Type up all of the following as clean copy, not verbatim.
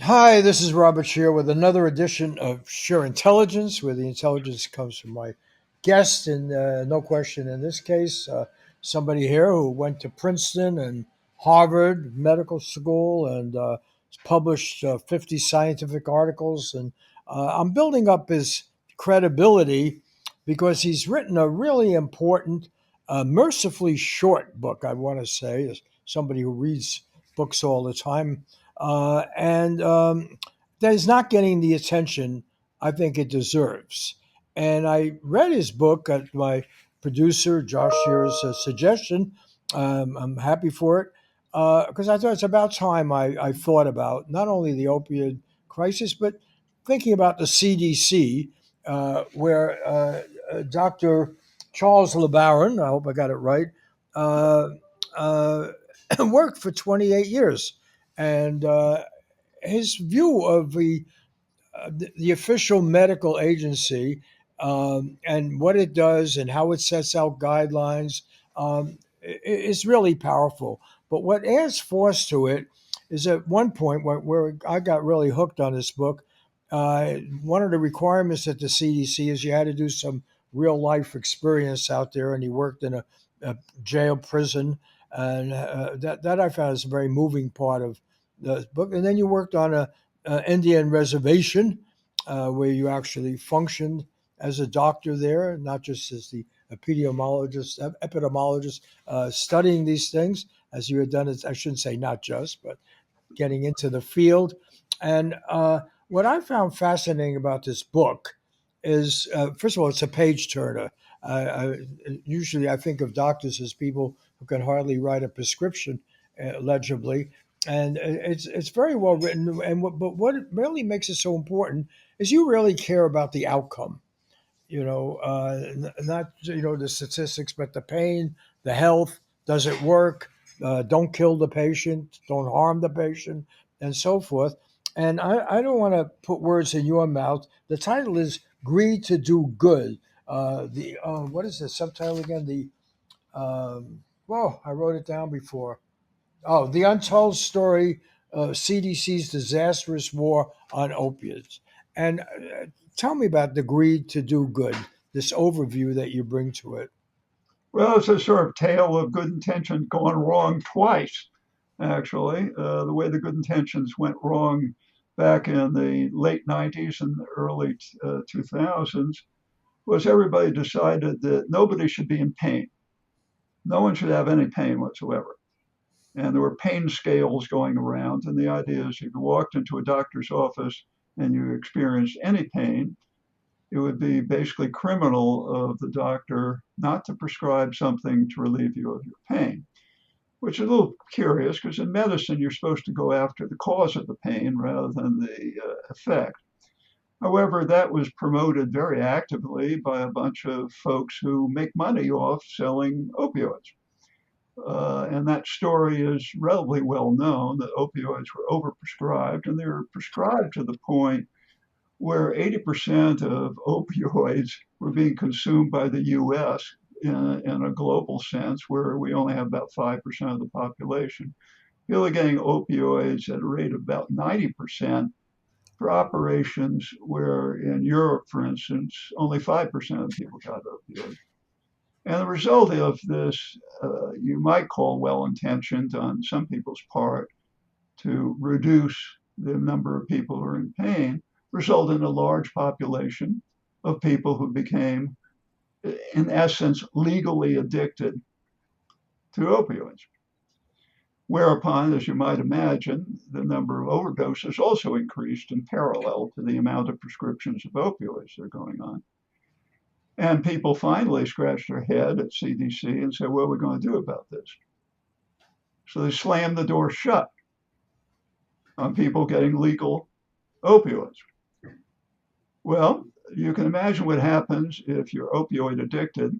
Hi, this is Robert Shear with another edition of Sheer Intelligence, where the intelligence comes from my guest. And no question in this case, somebody here who went to Princeton and Harvard Medical School and published 50 scientific articles. And I'm building up his credibility because he's written a really important, mercifully short book, I want to say, as somebody who reads books all the time and that is not getting the attention I think it deserves. And I read his book at my producer Josh Shear's suggestion. I'm happy for it because I thought it's about time I thought about not only the opioid crisis but thinking about the CDC, where Dr. Charles LeBaron, I hope I got it right, uh, uh, worked for 28 years and his view of the official medical agency and what it does and how it sets out guidelines is really powerful. But what adds force to it is at one point where I got really hooked on this book. One of the requirements at the CDC is you had to do some real life experience out there, and he worked in a jail prison, and that I found is a very moving part of the book. And then you worked on a Indian reservation where you actually functioned as a doctor there, not just as the epidemiologist studying these things, as you had done. I shouldn't say not just, but getting into the field. And what I found fascinating about this book is, first of all, it's a page turner. Usually, I think of doctors as people who can hardly write a prescription legibly, and it's very well written. But what really makes it so important is you really care about the outcome. Not the statistics, but the pain, the health. Does it work? Don't kill the patient. Don't harm the patient, and so forth. And I don't want to put words in your mouth. The title is "Greed to Do Good." The What is the subtitle again? Well, I wrote it down before. Oh, the Untold Story of CDC's Disastrous War on Opiates. And tell me about the greed to do good, this overview that you bring to it. Well, it's a sort of tale of good intentions gone wrong twice, actually. The way the good intentions went wrong back in the late 90s and the early 2000s was everybody decided that nobody should be in pain. No one should have any pain whatsoever. And there were pain scales going around. And the idea is if you walked into a doctor's office and you experienced any pain, it would be basically criminal of the doctor not to prescribe something to relieve you of your pain, which is a little curious because in medicine, you're supposed to go after the cause of the pain rather than the effect. However, that was promoted very actively by a bunch of folks who make money off selling opioids. And that story is relatively well known that opioids were overprescribed, and they were prescribed to the point where 80% of opioids were being consumed by the US in a global sense, where we only have about 5% of the population. People are getting opioids at a rate of about 90% for operations where in Europe, for instance, only 5% of people got opioids. And the result of this, you might call well intentioned on some people's part to reduce the number of people who are in pain, result in a large population of people who became, in essence, legally addicted to opioids. Whereupon, as you might imagine, the number of overdoses also increased in parallel to the amount of prescriptions of opioids that are going on. And people finally scratched their head at CDC and said, what are we going to do about this? So they slammed the door shut on people getting legal opioids. Well, you can imagine what happens if you're opioid addicted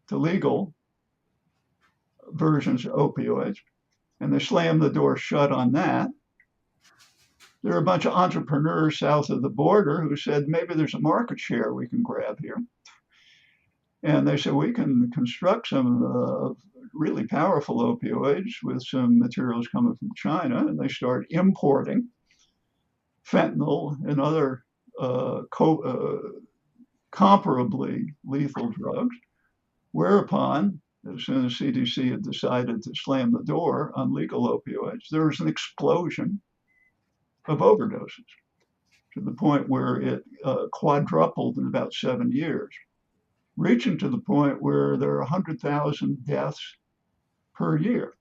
to legal versions of opioids, and they slam the door shut on that. There are a bunch of entrepreneurs south of the border who said maybe there's a market share we can grab here. And they said we can construct some really powerful opioids with some materials coming from China, and they start importing fentanyl, and other comparably lethal drugs, whereupon, as soon as CDC had decided to slam the door on legal opioids, there was an explosion of overdoses to the point where it quadrupled in about 7 years, reaching to the point where there are 100,000 deaths per year.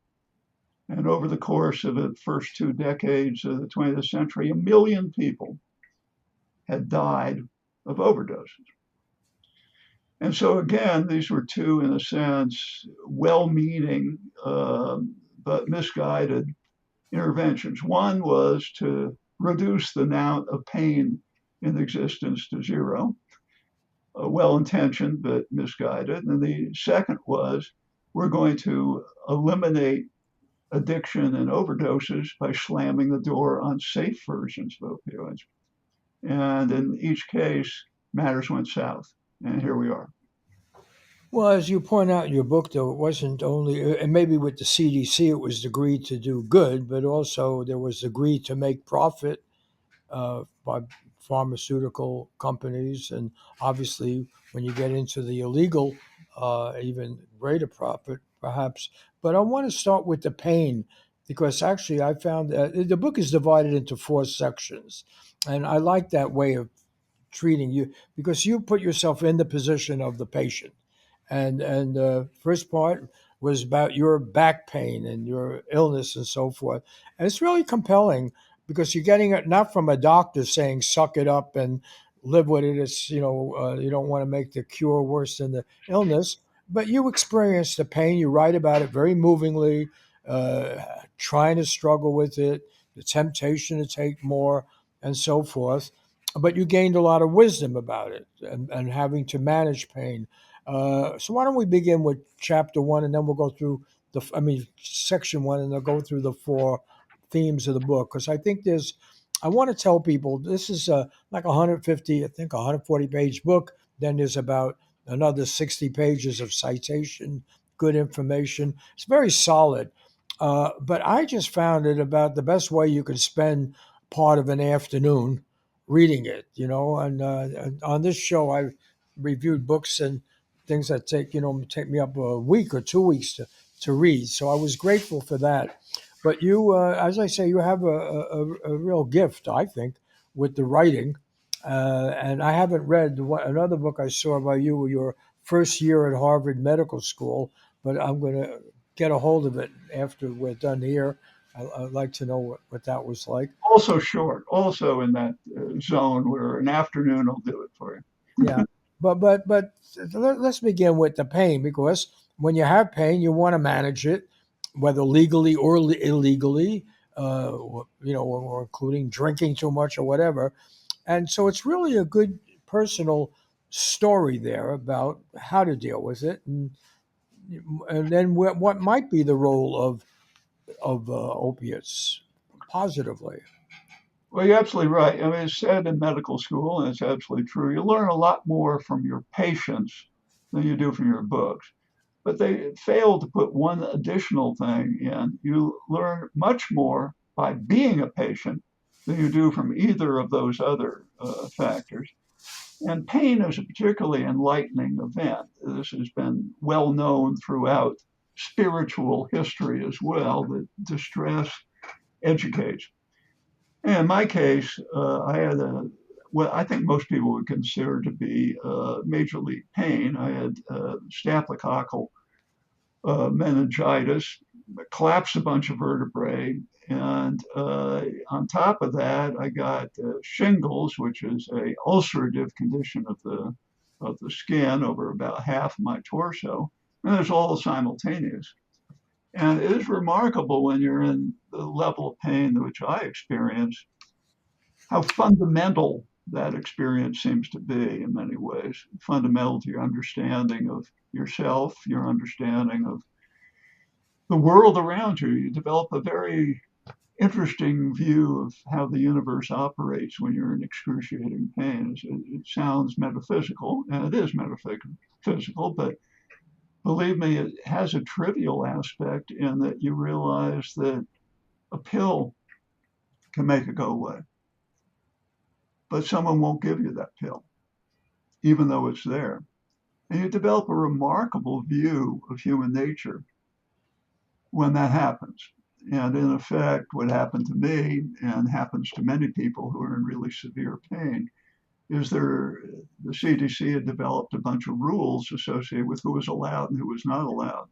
And over the course of the first 2 decades of the 20th century, 1 million people had died of overdoses. And so, again, these were two, in a sense, well meaning but misguided interventions. One was to reduce the amount of pain in existence to zero, well intentioned but misguided. And the second was we're going to eliminate addiction and overdoses by slamming the door on safe versions of opioids. And in each case, matters went south. And here we are. Well, as you point out in your book, though, it wasn't only, and maybe with the CDC, it was the greed to do good, but also there was the greed to make profit by pharmaceutical companies. And obviously, when you get into the illegal, even greater profit, perhaps. But I want to start with the pain because actually I found the book is divided into 4 sections. And I like that way of treating you because you put yourself in the position of the patient and the first part was about your back pain and your illness and so forth. And it's really compelling because you're getting it not from a doctor saying suck it up and live with it. It's you don't want to make the cure worse than the illness, but you experience the pain. You write about it very movingly, trying to struggle with it, the temptation to take more, and so forth. But you gained a lot of wisdom about it and having to manage pain. So why don't we begin with chapter one, and then we'll go through section one, and they'll go through the 4 themes of the book. Because I think I want to tell people this is like 150, I think 140-page book. Then there's about another 60 pages of citation, good information. It's very solid. But I just found it about the best way you can spend part of an afternoon reading it, and on this show, I reviewed books and things that take me up a week or 2 weeks to read. So I was grateful for that. But you, as I say, you have a real gift, I think, with the writing. And I haven't read another book I saw by you, your first year at Harvard Medical School, but I'm going to get a hold of it after we're done here. I'd like to know what that was like. Also short, also in that zone where an afternoon will do it for you. Yeah, but let's begin with the pain because when you have pain, you want to manage it, whether legally or illegally, or including drinking too much or whatever. And so it's really a good personal story there about how to deal with it, and then what might be the role of opiates positively. Well, you're absolutely right. I mean, it's said in medical school, and it's absolutely true. You learn a lot more from your patients than you do from your books. But they fail to put one additional thing in. You learn much more by being a patient than you do from either of those other factors. And pain is a particularly enlightening event. This has been well known throughout spiritual history as well, that distress educates. And in my case, I had what I think most people would consider to be major league pain. I had staphylococcal meningitis, collapsed a bunch of vertebrae, and on top of that, I got shingles, which is a ulcerative condition of the skin over about half my torso, and it's all simultaneous. And it is remarkable when you're in the level of pain which I experience, how fundamental that experience seems to be in many ways, fundamental to your understanding of yourself, your understanding of the world around you. You develop a very interesting view of how the universe operates when you're in excruciating pain. It sounds metaphysical, and it is metaphysical, but believe me, it has a trivial aspect in that you realize that a pill can make it go away. but someone won't give you that pill, even though it's there. And you develop a remarkable view of human nature when that happens. And in effect, what happened to me and happens to many people who are in really severe pain is the CDC had developed a bunch of rules associated with who was allowed and who was not allowed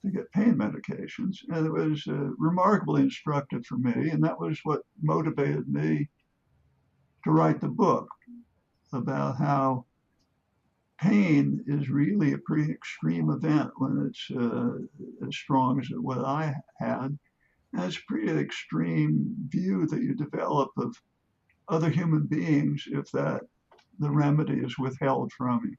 to get pain medications. And it was remarkably instructive for me. And that was what motivated me to write the book about how pain is really a pretty extreme event when it's as strong as what I had. And it's a pretty extreme view that you develop of other human beings if that the remedy is withheld from you.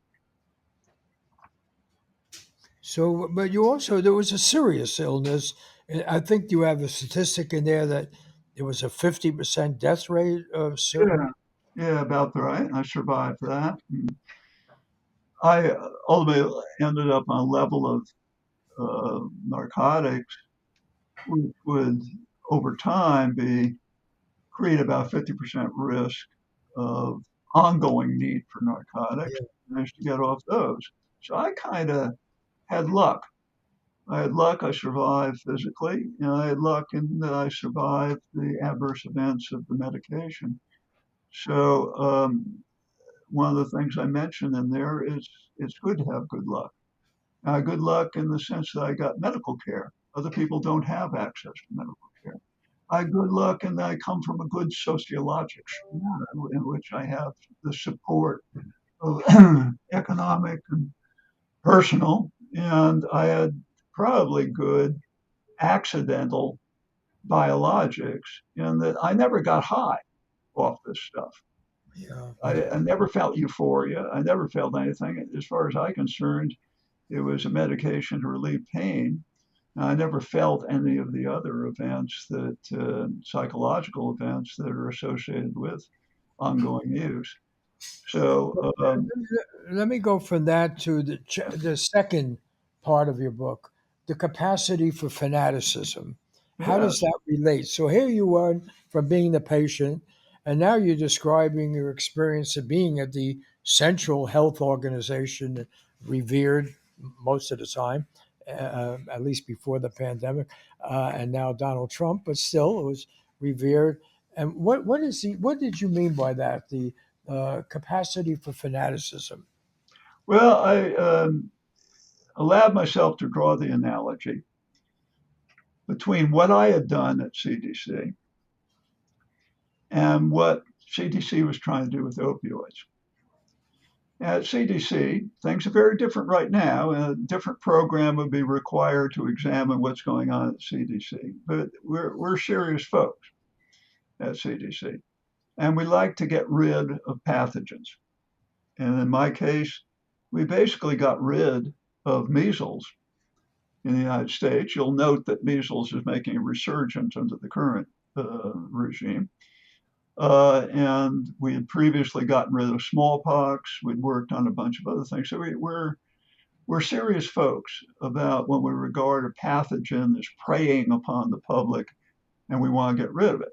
So, but you also, there was a serious illness. And I think you have a statistic in there that there was a 50% death rate of Yeah, certain. yeah, about right. I survived that. And I ultimately ended up on a level of narcotics, which would over time be create about 50% risk of ongoing need for narcotics. Yeah. I managed to get off those. So I kind of had luck. I had luck, I survived physically, and I had luck in that I survived the adverse events of the medication. So one of the things I mentioned in there is it's good to have good luck. Good luck in the sense that I got medical care. Other people don't have access to medical care. I had good luck in that I come from a good sociologic strata in which I have the support of economic and personal, and I had probably good accidental biologics in that I never got high off this stuff. Yeah. I never felt euphoria. I never felt anything. As far as I'm concerned, it was a medication to relieve pain. I never felt any of the other events that psychological events that are associated with ongoing use. So Let me go from that to the second part of your book, the capacity for fanaticism. How does yes, that relate? So here you are from being the patient, and now you're describing your experience of being at the central health organization, revered most of the time, at least before the pandemic, and now Donald Trump, but still it was revered. And what did you mean by that? The capacity for fanaticism. well, I allowed myself to draw the analogy between what I had done at CDC and what CDC was trying to do with opioids. At CDC, things are very different right now. A different program would be required to examine what's going on at CDC. But we're serious folks at CDC, and we like to get rid of pathogens. And in my case, we basically got rid of measles in the United States. You'll note that measles is making a resurgence under the current regime. And we had previously gotten rid of smallpox. We'd worked on a bunch of other things. So we're serious folks about when we regard a pathogen as preying upon the public and we want to get rid of it.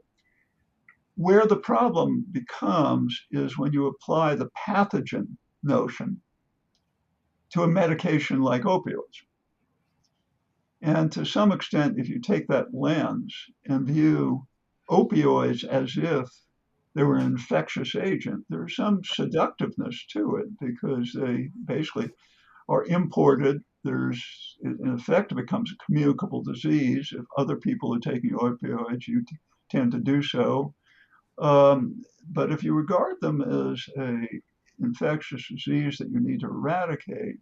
Where the problem becomes is when you apply the pathogen notion to a medication like opioids. And to some extent, if you take that lens and view opioids as if they were an infectious agent, there's some seductiveness to it because they basically are imported. There's, in effect, it becomes a communicable disease. If other people are taking opioids, you tend to do so. But if you regard them as a infectious disease that you need to eradicate,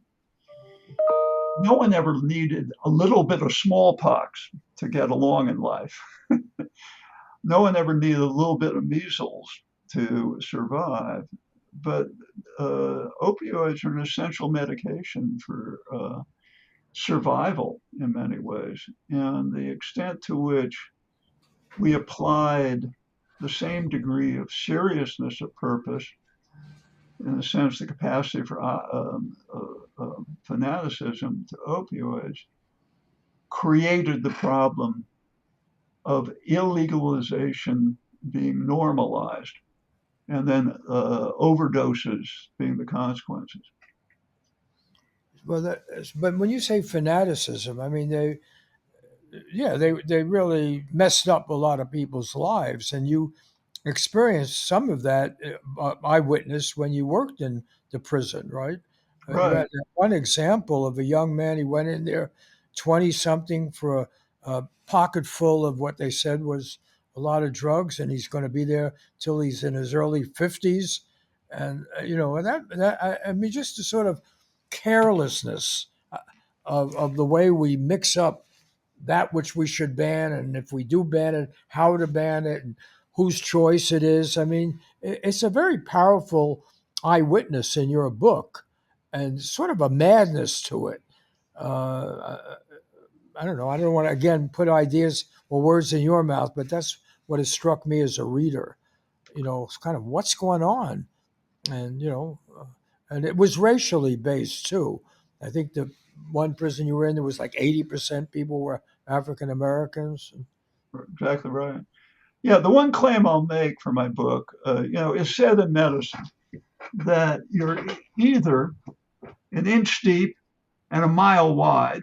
no one ever needed a little bit of smallpox to get along in life. No one ever needed a little bit of measles to survive. But opioids are an essential medication for survival in many ways. And the extent to which we applied the same degree of seriousness of purpose, in a sense, the capacity for fanaticism to opioids, created the problem of illegalization being normalized. and then overdoses being the consequences. Well, but when you say fanaticism, I mean yeah, they really messed up a lot of people's lives, and you experienced some of that eyewitness when you worked in the prison, right? You Right, had that one example of a young man. He went in there, 20 something, for a pocket full of what they said was a lot of drugs, and he's going to be there till he's in his early 50s. And, and I mean, just the sort of carelessness of the way we mix up that which we should ban, and if we do ban it, how to ban it, and whose choice it is. I mean, it's a very powerful eyewitness in your book, and sort of a madness to it. Uh, I don't know. I don't want to again put ideas or words in your mouth, but that's what has struck me as a reader. It's kind of what's going on, and and it was racially based too. I think the one prison you were in, there was like 80% people were African Americans. exactly right. Yeah, the one claim I'll make for my book, is said in medicine that you're either an inch deep and a mile wide,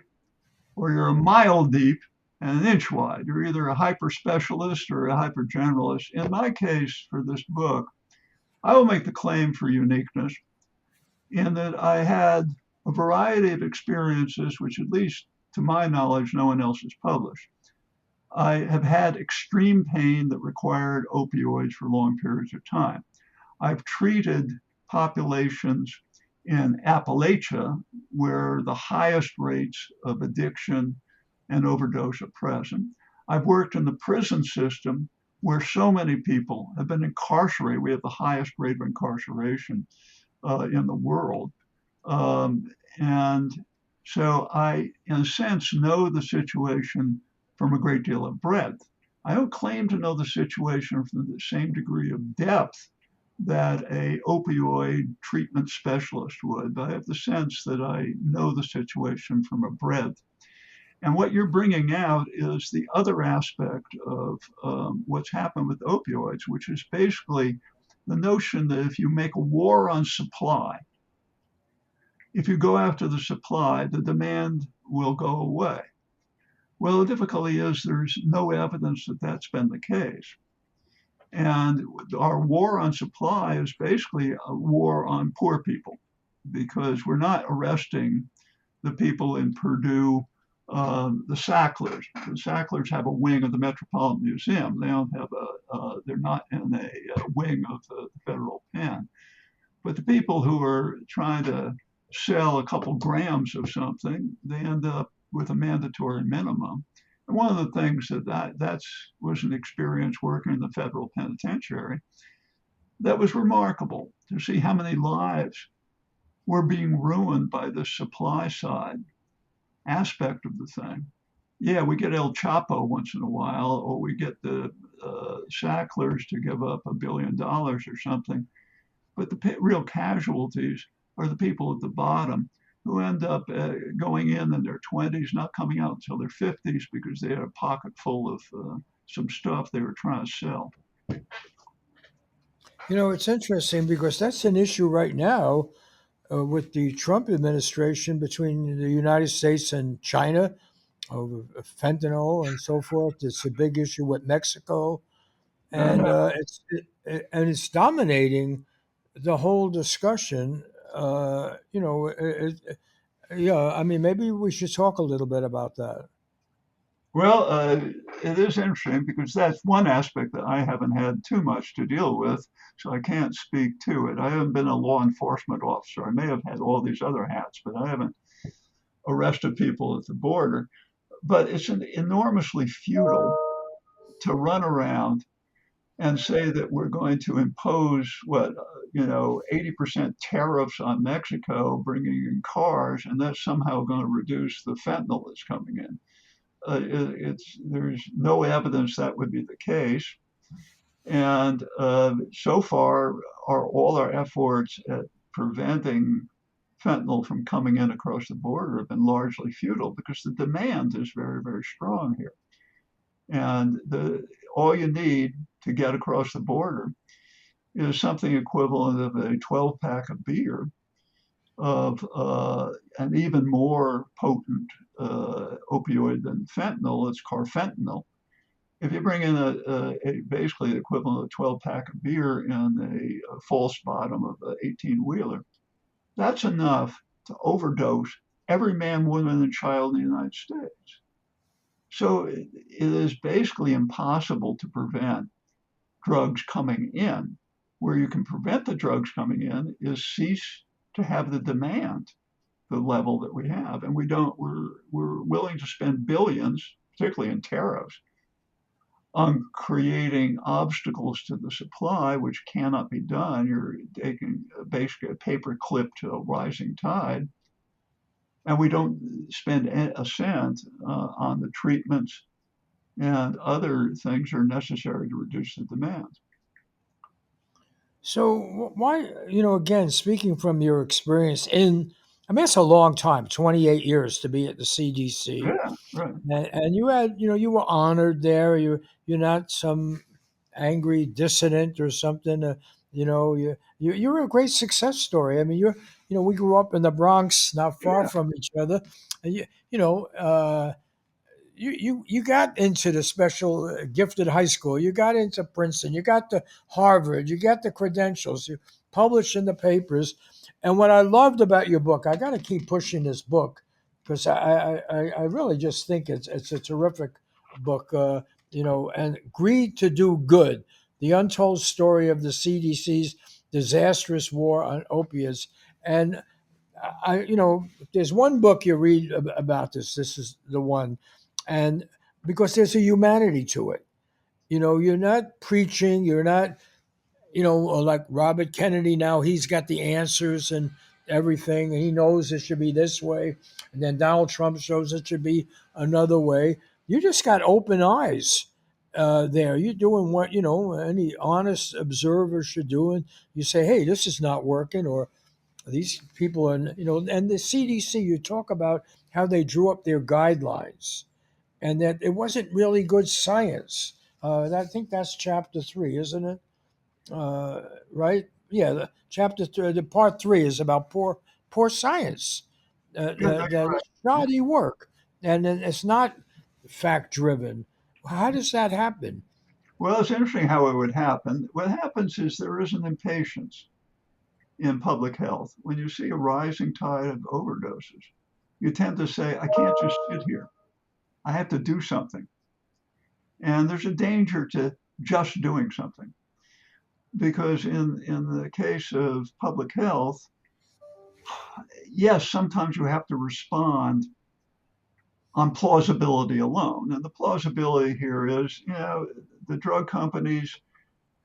or you're a mile deep and an inch wide. You're either a hyper specialist or a hyper generalist. In my case, for this book, I will make the claim for uniqueness in that I had a variety of experiences, which, at least to my knowledge, no one else has published. I have had extreme pain that required opioids for long periods of time. I've treated populations in Appalachia where the highest rates of addiction and overdose are present. I've worked in the prison system where so many people have been incarcerated. We have the highest rate of incarceration in the world. And so I, in a sense, know the situation from a great deal of breadth. I don't claim to know the situation from the same degree of depth that a opioid treatment specialist would, but I have the sense that I know the situation from a breadth. And what you're bringing out is the other aspect of what's happened with opioids, which is basically the notion that if you make a war on supply, if you go after the supply, the demand will go away. Well, the difficulty is there's no evidence that that's been the case. And our war on supply is basically a war on poor people because we're not arresting the people in Purdue, the Sacklers. The Sacklers have a wing of the Metropolitan Museum. They don't have they're not in a wing of the federal pen. But the people who are trying to sell a couple grams of something, they end up with a mandatory minimum. And one of the things that was an experience working in the federal penitentiary that was remarkable to see how many lives were being ruined by the supply side aspect of the thing. Yeah, we get El Chapo once in a while, or we get the Sacklers to give up $1 billion or something. But the real casualties are the people at the bottom who end up going in their 20s, not coming out until their 50s because they had a pocket full of some stuff they were trying to sell. It's interesting because that's an issue right now with the Trump administration between the United States and China over fentanyl and so forth. It's a big issue with Mexico, and Uh, and it's dominating the whole discussion. Yeah. I mean, maybe we should talk a little bit about that. well, it is interesting because that's one aspect that I haven't had too much to deal with, so I can't speak to it. I haven't been a law enforcement officer. I may have had all these other hats, but I haven't arrested people at the border. But it's enormously futile to run around and say that we're going to impose 80% tariffs on Mexico bringing in cars, and that's somehow going to reduce the fentanyl that's coming in. There's no evidence that would be the case, and so far, all our efforts at preventing fentanyl from coming in across the border have been largely futile because the demand is very, very strong here. And all you need to get across the border is something equivalent of a 12 pack of beer of an even more potent opioid than fentanyl. It's carfentanil. If you bring in basically the equivalent of a 12 pack of beer in a false bottom of an 18 wheeler, that's enough to overdose every man, woman, and child in the United States. So it is basically impossible to prevent drugs coming in. Where you can prevent the drugs coming in is cease to have the demand, the level that we have, and we don't. We're willing to spend billions, particularly in tariffs, on creating obstacles to the supply, which cannot be done. You're taking basically a paper clip to a rising tide, and we don't spend a cent on the treatments and other things that are necessary to reduce the demand. So why, again, speaking from your experience I mean, it's a long time, 28 years to be at the CDC. Yeah, right. And you had, you were honored there. You're not some angry dissident or something. You're a great success story. I mean, we grew up in the Bronx, not far Yeah, from each other. And you got into the special gifted high school. You got into Princeton. You got to Harvard. You got the credentials. You published in the papers. And what I loved about your book, I got to keep pushing this book because I really just think it's a terrific book. And Greed to Do Good: The Untold Story of the CDC's Disastrous War on Opiates. And if there's one book you read about this, this is the one. And because there's a humanity to it. You're not preaching, you're not, like Robert Kennedy now, he's got the answers and everything, and he knows it should be this way. And then Donald Trump shows it should be another way. You just got open eyes there. You're doing what, any honest observer should do. And you say, hey, this is not working, or these people are, and the CDC, you talk about how they drew up their guidelines and that it wasn't really good science. I think that's chapter 3, isn't it? Right? Yeah, the part 3 is about poor science, yeah, no, that you're right. it's shoddy work, and it's not fact driven. How does that happen? Well, it's interesting how it would happen. What happens is there is an impatience in public health. When you see a rising tide of overdoses, you tend to say, I can't just sit here. I have to do something. And there's a danger to just doing something. Because in the case of public health, yes, sometimes you have to respond on plausibility alone. And the plausibility here is, the drug companies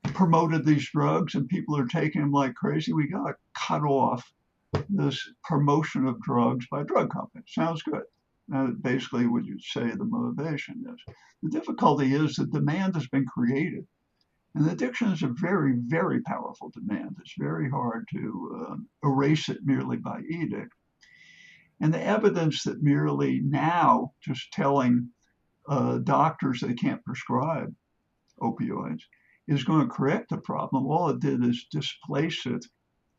promoted these drugs and people are taking them like crazy. We got to cut off this promotion of drugs by drug companies. Sounds good. Basically, what you'd say the motivation is. The difficulty is the demand has been created. And addiction is a very, very powerful demand. It's very hard to erase it merely by edict. And the evidence that merely now just telling doctors they can't prescribe opioids is going to correct the problem. All it did is displace it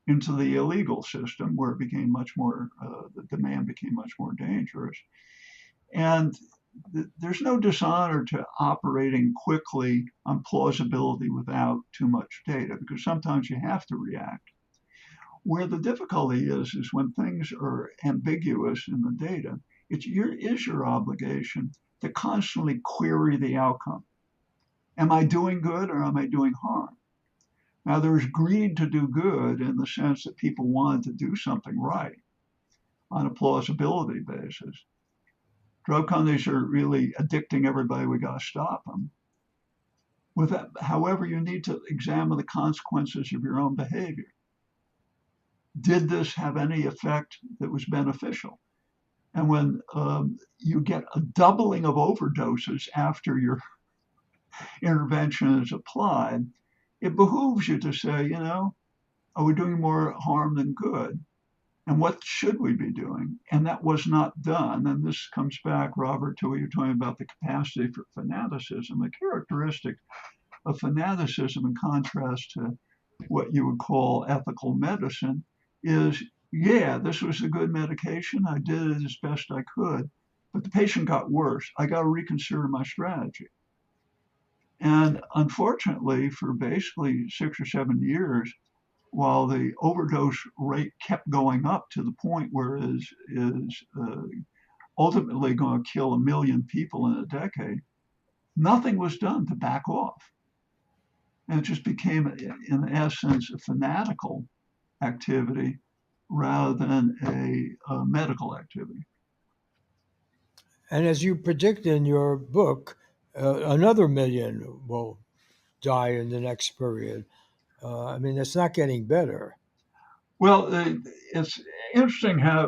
into the illegal system where it became much more, the demand became much more dangerous. And there's no dishonor to operating quickly on plausibility without too much data, because sometimes you have to react. Where the difficulty is when things are ambiguous in the data, it is your obligation to constantly query the outcome. Am I doing good or am I doing harm? Now, there's greed to do good in the sense that people wanted to do something right on a plausibility basis. Drug companies are really addicting everybody. We got to stop them. With that, however, you need to examine the consequences of your own behavior. Did this have any effect that was beneficial? And when you get a doubling of overdoses after your intervention is applied, it behooves you to say, are we doing more harm than good? And what should we be doing? And that was not done. And this comes back, Robert, to what you're talking about, the capacity for fanaticism. A characteristic of fanaticism, in contrast to what you would call ethical medicine is, yeah, this was a good medication. I did it as best I could, but the patient got worse. I got to reconsider my strategy. And unfortunately, for basically 6 or 7 years, while the overdose rate kept going up to the point where is ultimately going to kill 1 million people in a decade, nothing was done to back off. And it just became, in essence, a fanatical activity rather than a medical activity. And as you predict in your book, another million will die in the next period. I mean, it's not getting better. Well, it's interesting how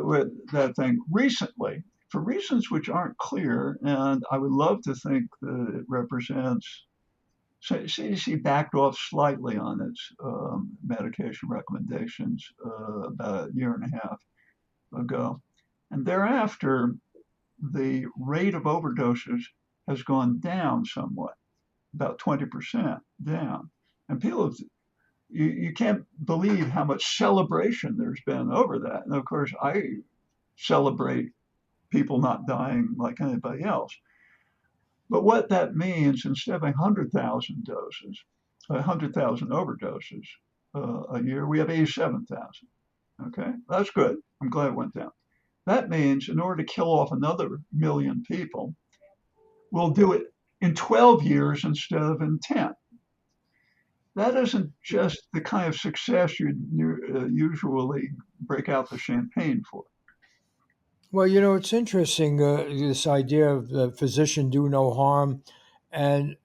that thing recently, for reasons which aren't clear, and I would love to think that it represents. So CDC backed off slightly on its medication recommendations about a year and a half ago. And thereafter, the rate of overdoses has gone down somewhat, about 20% down. And people have, you can't believe how much celebration there's been over that. And of course, I celebrate people not dying like anybody else. But what that means, instead of 100,000 doses, 100,000 overdoses a year, we have 87,000. Okay, that's good. I'm glad it went down. That means in order to kill off another million people, we'll do it in 12 years instead of in 10. That isn't just the kind of success you usually break out the champagne for. Well, it's interesting, this idea of the physician do no harm, and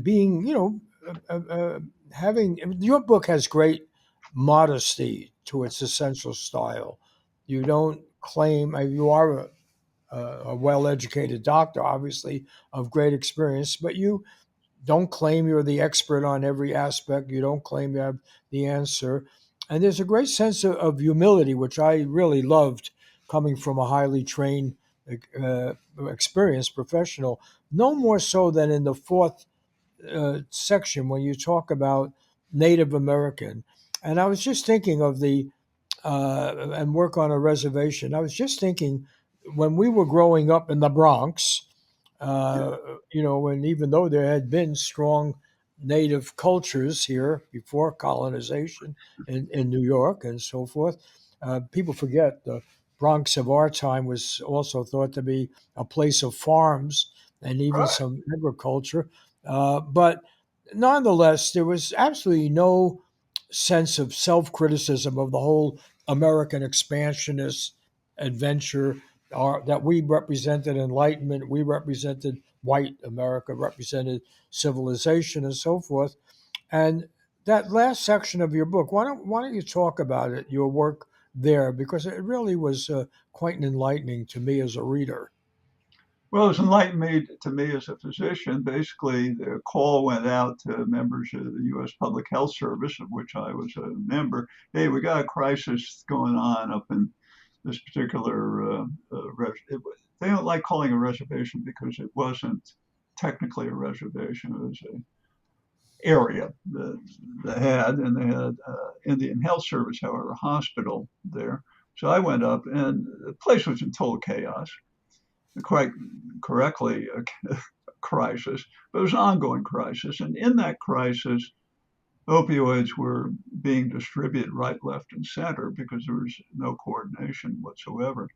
being, having your book has great modesty to its essential style. You don't claim you are a well-educated doctor, obviously of great experience, but you don't claim you're the expert on every aspect. You don't claim you have the answer. And there's a great sense of humility, which I really loved coming from a highly trained, experienced professional, no more so than in the fourth section when you talk about Native American. And I was just thinking of the, and work on a reservation. I was just thinking when we were growing up in the Bronx, Yeah. and even though there had been strong native cultures here before colonization in New York and so forth, people forget the Bronx of our time was also thought to be a place of farms and even Right. some agriculture. But nonetheless, there was absolutely no sense of self criticism of the whole American expansionist adventure that we represented enlightenment, we represented white America, represented civilization and so forth. And that last section of your book, why don't you talk about it, your work there, because it really was quite enlightening to me as a reader. Well, it's enlightened me to me as a physician. Basically, the call went out to members of the U.S. Public Health Service, of which I was a member. Hey, we got a crisis going on up in this particular. They don't like calling a reservation because it wasn't technically a reservation. It was an area that they had, and they had Indian Health Service, however, a hospital there. So I went up, and the place was in total chaos, quite correctly a crisis, but it was an ongoing crisis. And in that crisis, opioids were being distributed right, left, and center because there was no coordination whatsoever.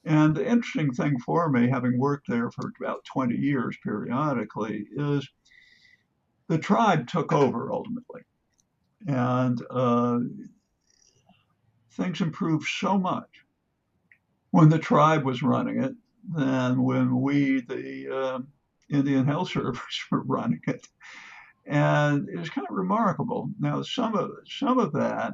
And the interesting thing for me, having worked there for about 20 years periodically, is the tribe took over ultimately. And things improved so much when the tribe was running it than when we, the Indian Health Service, were running it. And it was kind of remarkable. Now, some of that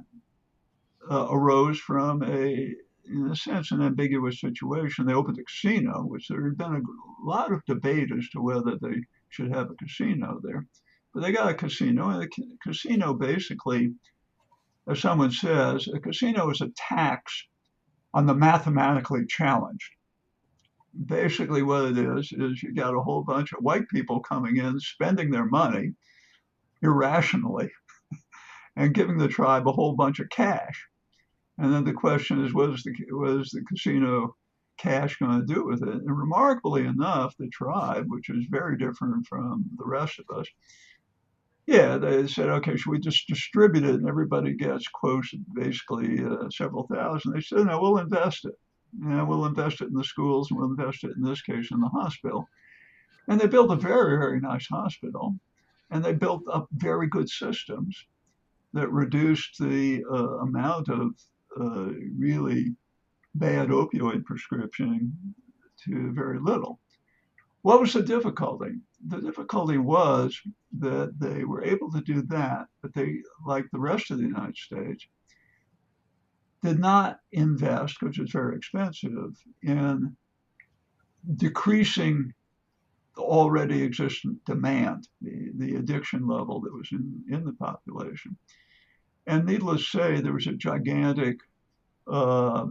arose from in a sense, an ambiguous situation. They opened a casino, which there had been a lot of debate as to whether they should have a casino there. But they got a casino, and the casino basically, as someone says, a casino is a tax on the mathematically challenged. Basically, what it is you got a whole bunch of white people coming in, spending their money irrationally, and giving the tribe a whole bunch of cash. And then the question is, what is the casino cash going to do with it? And remarkably enough, the tribe, which is very different from the rest of us, yeah, they said, okay, should we just distribute it and everybody gets quotes, basically several thousand? They said, no, we'll invest it. We'll invest it in the schools and we'll invest it in this case in the hospital. And they built a very, very nice hospital, and they built up very good systems that reduced the amount of really bad opioid prescription to very little. What was the difficulty? The difficulty was that they were able to do that, but they, like the rest of the United States, did not invest, which is very expensive, in decreasing the already existent demand, the addiction level that was in the population. And needless to say, there was a gigantic uh,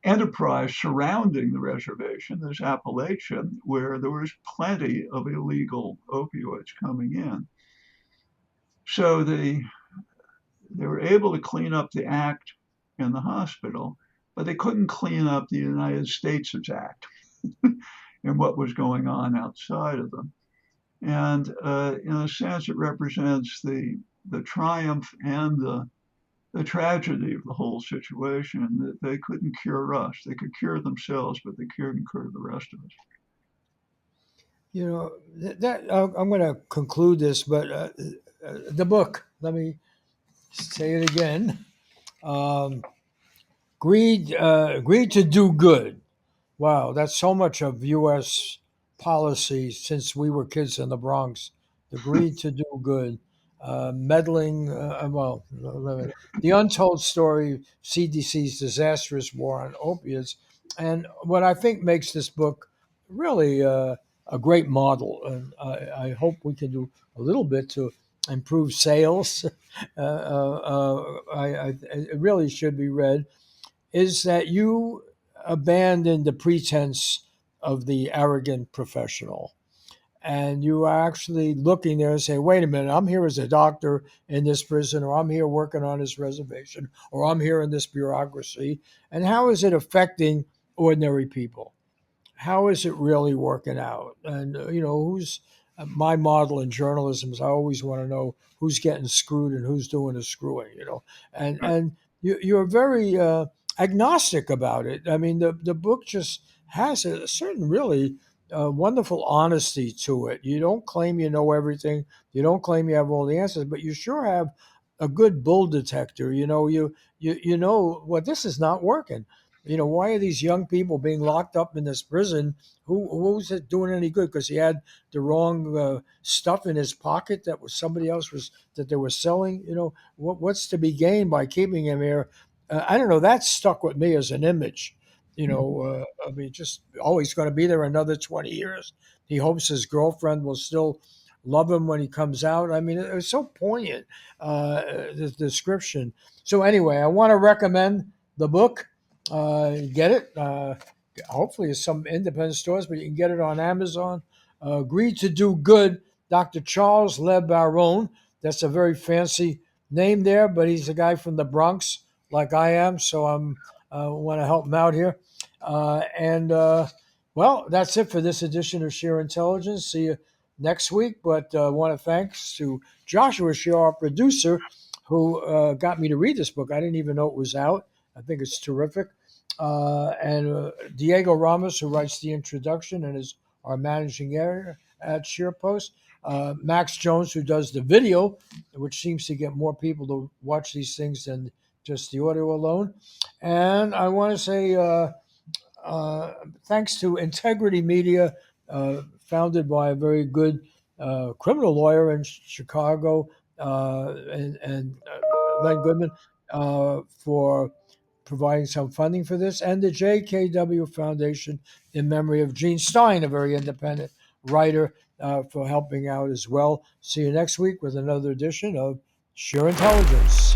enterprise surrounding the reservation, this Appalachian, where there was plenty of illegal opioids coming in. So they were able to clean up the act in the hospital, but they couldn't clean up the United States' act and what was going on outside of them. And in a sense, it represents the triumph and the tragedy of the whole situation, that they couldn't cure us. They could cure themselves, but they couldn't cure the rest of us. You know, I'm going to conclude this, but the book, let me say it again. Um, greed to do good. Wow, that's so much of U.S. policy since we were kids in the Bronx. The greed to do good, meddling. The Untold Story, CDC's Disastrous War on Opiates, and what I think makes this book really a great model. And I hope we can do a little bit to improve sales. It really should be read. Is that you abandon the pretense of the arrogant professional, and you are actually looking there and say, wait a minute, I'm here as a doctor in this prison, or I'm here working on this reservation, or I'm here in this bureaucracy, and how is it affecting ordinary people? How is it really working out? And who's my model in journalism is I always want to know who's getting screwed and who's doing the screwing. And you're very agnostic about it. I mean, the book just has a certain really wonderful honesty to it. You don't claim you know everything. You don't claim you have all the answers, but you sure have a good bull detector. You know what, this is not working. Why are these young people being locked up in this prison? Who's it doing any good? Because he had the wrong stuff in his pocket that was somebody else was that they were selling. What's to be gained by keeping him here? I don't know. That stuck with me as an image. I mean, just always going to be there another 20 years. He hopes his girlfriend will still love him when he comes out. I mean, it was so poignant, the description. So anyway, I want to recommend the book. Get it. Hopefully, it's some independent stores, but you can get it on Amazon. Greed to Do Good, Dr. Charles Le Baron. That's a very fancy name there, but he's a guy from the Bronx, like I am. So I'm want to help him out here. Well, that's it for this edition of Sheer Intelligence. See you next week. But I want to thanks to Joshua Shear, our producer, who got me to read this book. I didn't even know it was out. I think it's terrific. And Diego Ramos, who writes the introduction and is our managing editor at SharePost. Max Jones, who does the video, which seems to get more people to watch these things than just the audio alone. And I want to say thanks to Integrity Media, founded by a very good criminal lawyer in Chicago, and Len Goodman, for providing some funding for this, and the JKW Foundation in memory of Gene Stein, a very independent writer, for helping out as well. See you next week with another edition of Sheer Intelligence.